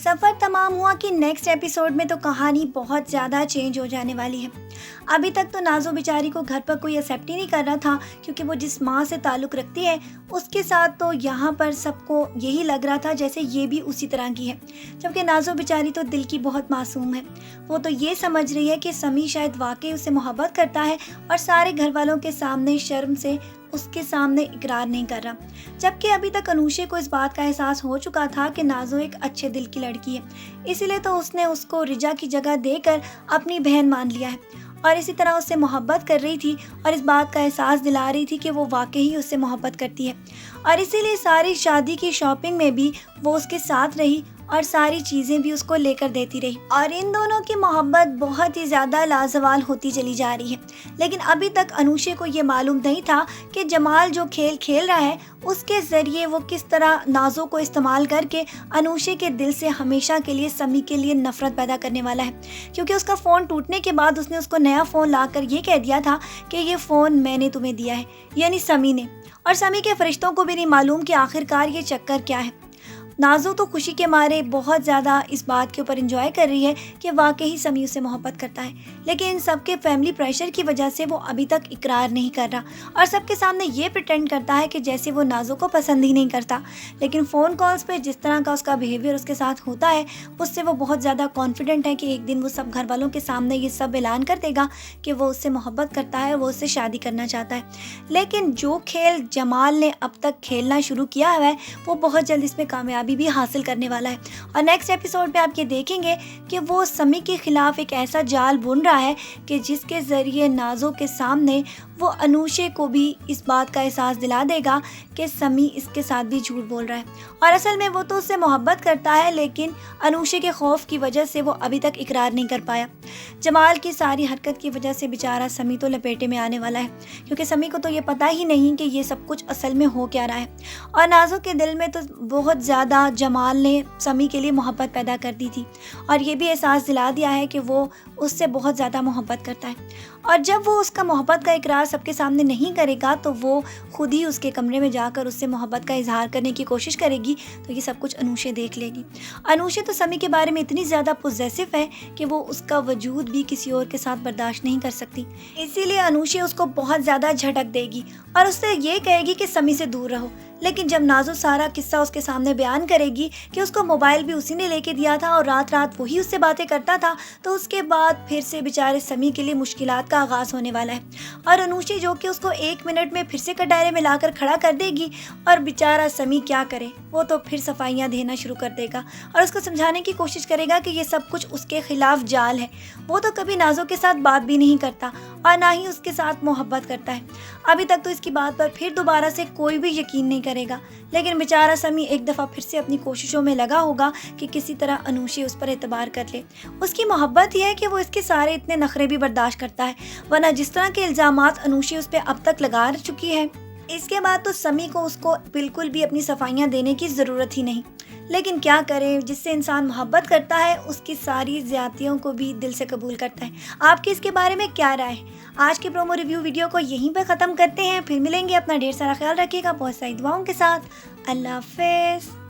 सफ़र तमाम हुआ कि नेक्स्ट एपिसोड में तो कहानी बहुत ज़्यादा चेंज हो जाने वाली है। अभी तक तो नाज़ो बेचारी को घर पर कोई एक्सेप्ट ही नहीं कर रहा था, क्योंकि वो जिस माँ से ताल्लुक़ रखती है उसके साथ तो यहाँ पर सबको यही लग रहा था जैसे ये भी उसी तरह की है। जबकि नाज़ो बेचारी तो दिल की बहुत मासूम है। वो तो ये समझ रही है कि समी शायद वाकई उससे मोहब्बत करता है और सारे घर वालों के सामने शर्म से उसके सामने इकरार नहीं कर रहा। जबकि अभी तक अनूशे को इस बात का एहसास हो चुका था कि नाज़ो एक अच्छे दिल की लड़की है, इसीलिए तो उसने उसको रिजा की जगह देकर अपनी बहन मान लिया है और इसी तरह उससे मोहब्बत कर रही थी और इस बात का एहसास दिला रही थी कि वो वाकई ही उससे मोहब्बत करती है। और इसीलिए सारी शादी की शॉपिंग में भी वो उसके साथ रही और सारी चीज़ें भी उसको लेकर देती रही और इन दोनों की मोहब्बत बहुत ही ज़्यादा लाजवाल होती चली जा रही है। लेकिन अभी तक अनूशे को ये मालूम नहीं था कि जमाल जो खेल खेल रहा है उसके ज़रिए वो किस तरह नाज़ो को इस्तेमाल करके अनूशे के दिल से हमेशा के लिए समी के लिए नफ़रत पैदा करने वाला है। क्योंकि उसका फ़ोन टूटने के बाद उसने उसको नया फ़ोन लाकर ये कह दिया था कि ये फ़ोन मैंने तुम्हें दिया है, यानी समी ने। और समी के फरिश्तों को भी नहीं मालूम कि आखिरकार ये चक्कर क्या है। नाज़ो तो खुशी के मारे बहुत ज़्यादा इस बात के ऊपर एंजॉय कर रही है कि वाकई ही समी उससे मोहब्बत करता है, लेकिन इन सबके फैमिली प्रेशर की वजह से वो अभी तक इकरार नहीं कर रहा और सबके सामने ये प्रिटेंड करता है कि जैसे वो नाज़ो को पसंद ही नहीं करता। लेकिन फ़ोन कॉल्स पे जिस तरह का उसका बिहेवियर उसके साथ होता है उससे वो बहुत ज़्यादा कॉन्फिडेंट है कि एक दिन वो सब घर वालों के सामने ये सब ऐलान कर देगा कि वो उससे मोहब्बत करता है, वो उससे शादी करना चाहता है। लेकिन जो खेल जमाल ने अब तक खेलना शुरू किया हुआ है वो बहुत जल्द इसमें कामयाबी भी हासिल करने वाला है और नेक्स्ट एपिसोड पे आप ये देखेंगे कि वो समी के खिलाफ एक ऐसा जाल बुन रहा है कि जिसके ज़रिए नाज़ो के सामने वो अनूशे को भी इस बात का एहसास दिला देगा कि समी इसके साथ भी झूठ बोल रहा है और असल में वो तो उससे मोहब्बत करता है, लेकिन अनूशे के खौफ की वजह से वो अभी तक इकरार नहीं कर पाया। जमाल की सारी हरकत की वजह से बेचारा समी तो लपेटे में आने वाला है, क्योंकि समी को तो ये पता ही नहीं कि ये सब कुछ असल में हो क्या रहा है। और नाज़ो के दिल में तो बहुत ज़्यादा जमाल ने समी के लिए मोहब्बत पैदा कर दी थी और ये भी एहसास दिला दिया है कि वो उससे बहुत ज़्यादा मोहब्बत करता है। और जब वो उसका मोहब्बत का इकरार सबके सामने नहीं करेगा तो वो खुद ही उसके कमरे में जाकर उससे मोहब्बत का इजहार करने की कोशिश करेगी, तो ये सब कुछ अनूशे देख लेगी। अनूशे तो समी के बारे में इतनी ज़्यादा पॉजिटिव है कि वो उसका वजूद भी किसी और के साथ बर्दाश्त नहीं कर सकती, इसीलिए अनूशे उसको बहुत ज़्यादा झटक देगी और उससे ये कहेगी कि समी से दूर रहो। लेकिन जब नाज़ो सारा किस्सा उसके सामने बयान करेगी कि उसको मोबाइल भी उसी ने लेके दिया था और रात रात वही उससे बातें करता था, तो उसके बाद फिर से बेचारे समी के लिए मुश्किलात का आगाज़ होने वाला है और अनूशी जो कि उसको 1 मिनट में फिर से कटहरे में लाकर खड़ा कर देगी और बेचारा समी क्या करे, वो तो फिर सफाइयाँ देना शुरू कर देगा और उसको समझाने की कोशिश करेगा कि ये सब कुछ उसके खिलाफ जाल है। वो तो कभी नाज़ो के साथ बात भी नहीं करता और ना ही उसके साथ मोहब्बत करता है। अभी तक तो इसकी बात पर फिर दोबारा से कोई भी यकीन नहीं करेगा, लेकिन बेचारा समी एक दफ़ा फिर से अपनी कोशिशों में लगा होगा कि किसी तरह अनूशी उस पर एतबार कर ले। उसकी मोहब्बत यह है कि वो इसके सारे इतने नखरे भी बर्दाश्त करता है, वरना जिस तरह के इल्ज़ामात अनूशी उस पर अब तक लगा चुकी है, इसके बाद तो समी को उसको बिल्कुल भी अपनी सफाइयाँ देने की ज़रूरत ही नहीं। लेकिन क्या करे, जिससे इंसान मोहब्बत करता है उसकी सारी ज़्यादतियों को भी दिल से कबूल करता है। आपकी इसके बारे में क्या राय है? आज के प्रोमो रिव्यू वीडियो को यहीं पर ख़त्म करते हैं, फिर मिलेंगे। अपना ढेर सारा ख्याल रखिएगा बहुत सारी दुआओं के साथ। अल्लाह हाफ़िज़।